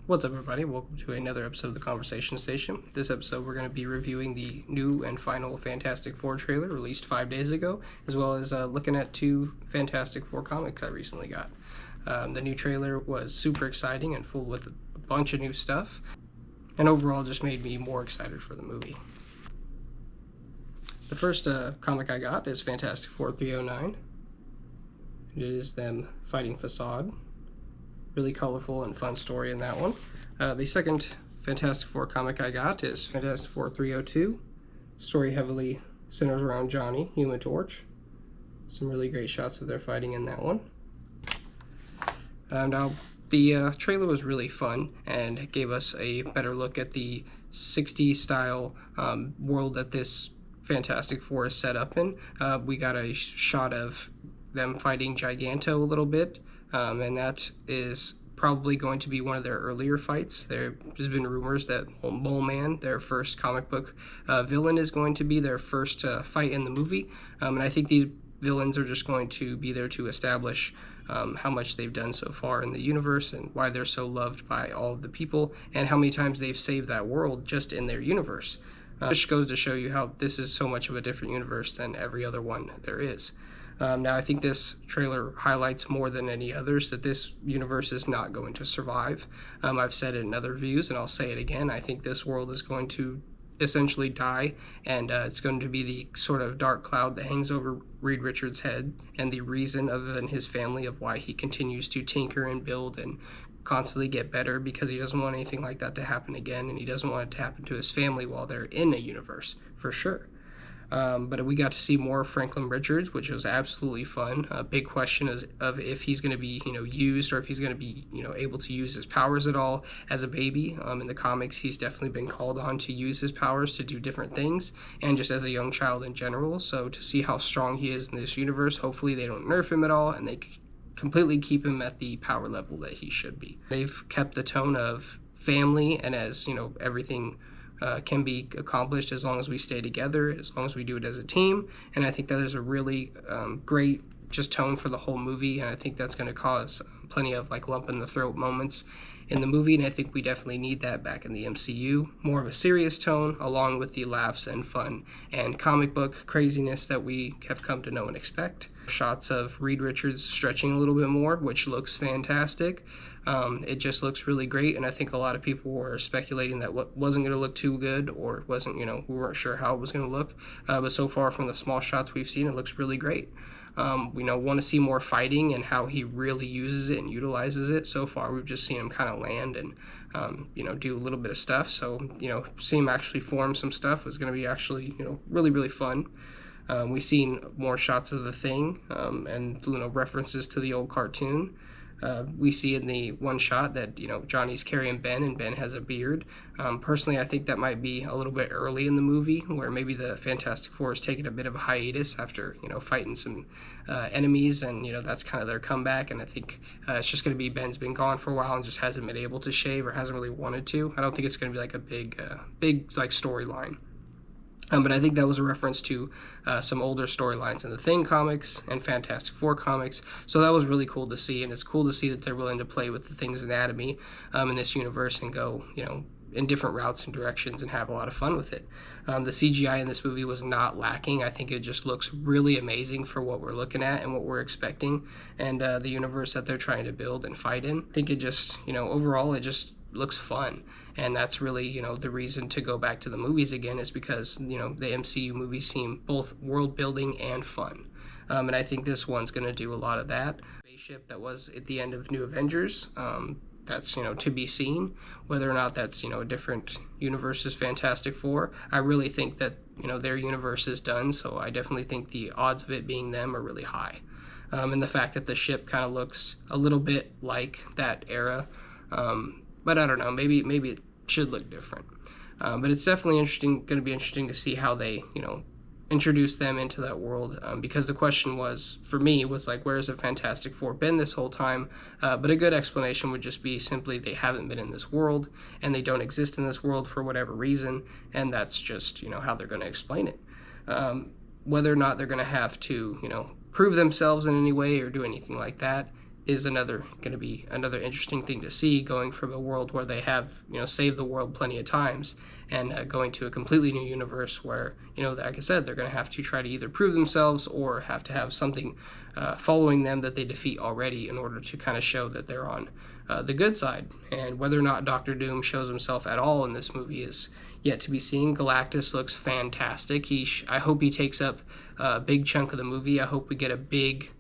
What's up, everybody? Welcome to another episode of the Conversation Station. This episode, we're going to be reviewing the new and final Fantastic Four trailer released 5 days ago, as well as looking at 2 Fantastic Four comics I recently got. The new trailer was super exciting and full with a bunch of new stuff, and overall just made me more excited for the movie. The first comic I got is Fantastic Four 309. It is them fighting Facade. Really colorful and fun story in that one. The second Fantastic Four comic I got is Fantastic Four 302. Story heavily centers around Johnny, Human Torch. Some really great shots of their fighting in that one. Now, the trailer was really fun and gave us a better look at the 60s style world that this Fantastic Four is set up in. We got a shot of them fighting Giganto a little bit. And that is probably going to be one of their earlier fights. There's been rumors that Mole Man, their first comic book villain, is going to be their first fight in the movie. And I think these villains are just going to be there to establish how much they've done so far in the universe and why they're so loved by all of the people and how many times they've saved that world just in their universe. Which goes to show you how this is so much of a different universe than every other one there is. Now, I think this trailer highlights more than any others that this universe is not going to survive. I've said it in other reviews, and I'll say it again. I think this world is going to essentially die, and it's going to be the sort of dark cloud that hangs over Reed Richards' head, and the reason, other than his family, of why he continues to tinker and build and constantly get better, because he doesn't want anything like that to happen again, and he doesn't want it to happen to his family while they're in a universe, for sure. But we got to see more of Franklin Richards, which was absolutely fun. A big question is of if he's going to be, used, or if he's going to be, able to use his powers at all as a baby. In the comics, he's definitely been called on to use his powers to do different things, and just as a young child in general. So to see how strong he is in this universe, hopefully they don't nerf him at all, and they completely keep him at the power level that he should be. They've kept the tone of family, and as everything can be accomplished as long as we stay together, as long as we do it as a team. And I think that there's a really great just tone for the whole movie, and I think that's going to cause plenty of lump in the throat moments in the movie, and I think we definitely need that back in the MCU. More of a serious tone along with the laughs and fun and comic book craziness that we have come to know and expect. Shots of Reed Richards stretching a little bit more, which looks fantastic. It just looks really great, and I think a lot of people were speculating that what wasn't going to look too good, or wasn't, we weren't sure how it was going to look. But so far from the small shots we've seen, it looks really great. We want to see more fighting and how he really uses it and utilizes it. So far, we've just seen him kind of land and, do a little bit of stuff. So, seeing him actually form some stuff is going to be actually, really, really fun. We've seen more shots of the Thing and, references to the old cartoon. We see in the one shot that, Johnny's carrying Ben and Ben has a beard. Personally, I think that might be a little bit early in the movie, where maybe the Fantastic Four is taking a bit of a hiatus after, fighting some enemies, and, that's kind of their comeback. And I think it's just going to be Ben's been gone for a while and just hasn't been able to shave or hasn't really wanted to. I don't think it's going to be a big storyline. But I think that was a reference to some older storylines in the Thing comics and Fantastic Four comics. So that was really cool to see, and it's cool to see that they're willing to play with the Thing's anatomy in this universe and go, in different routes and directions and have a lot of fun with it. The CGI in this movie was not lacking. I think it just looks really amazing for what we're looking at and what we're expecting, and the universe that they're trying to build and fight in. I think it just, overall, it just looks fun, and that's really the reason to go back to the movies again, is because the MCU movies seem both world building and fun, and I think this one's going to do a lot of that. Spaceship that was at the end of New Avengers, that's to be seen. Whether or not that's a different universe as Fantastic Four, I really think that their universe is done, so I definitely think the odds of it being them are really high. And the fact that the ship kind of looks a little bit like that era, but I don't know, maybe it should look different. But it's definitely going to be interesting to see how they, introduce them into that world. Because the question was, for me, was where's the Fantastic Four been this whole time? But a good explanation would just be simply they haven't been in this world, and they don't exist in this world for whatever reason, and that's just, how they're going to explain it. Whether or not they're going to have to, prove themselves in any way or do anything like that, is another going to be another interesting thing to see, going from a world where they have saved the world plenty of times and going to a completely new universe where like I said, they're going to have to try to either prove themselves or have to have something following them that they defeat already in order to kind of show that they're on the good side. And whether or not Doctor Doom shows himself at all in this movie is yet to be seen. Galactus looks fantastic. I hope he takes up a big chunk of the movie. I hope we get a big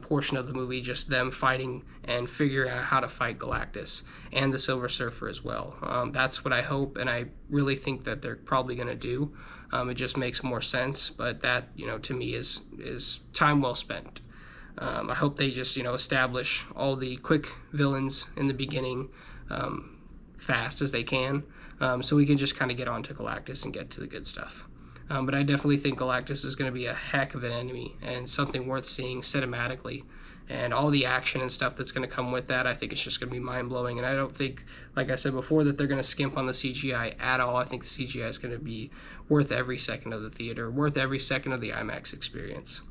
portion of the movie just them fighting and figuring out how to fight Galactus and the Silver Surfer as well. That's what I hope, and I really think that they're probably going to do. It just makes more sense, but that to me is time well spent. I hope they just establish all the quick villains in the beginning fast as they can, so we can just kind of get on to Galactus and get to the good stuff. But I definitely think Galactus is going to be a heck of an enemy and something worth seeing cinematically. And all the action and stuff that's going to come with that, I think it's just going to be mind-blowing. And I don't think, like I said before, that they're going to skimp on the CGI at all. I think the CGI is going to be worth every second of the theater, worth every second of the IMAX experience.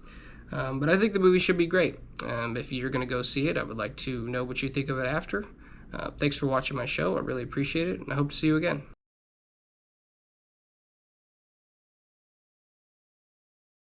But I think the movie should be great. If you're going to go see it, I would like to know what you think of it after. Thanks for watching my show. I really appreciate it, and I hope to see you again.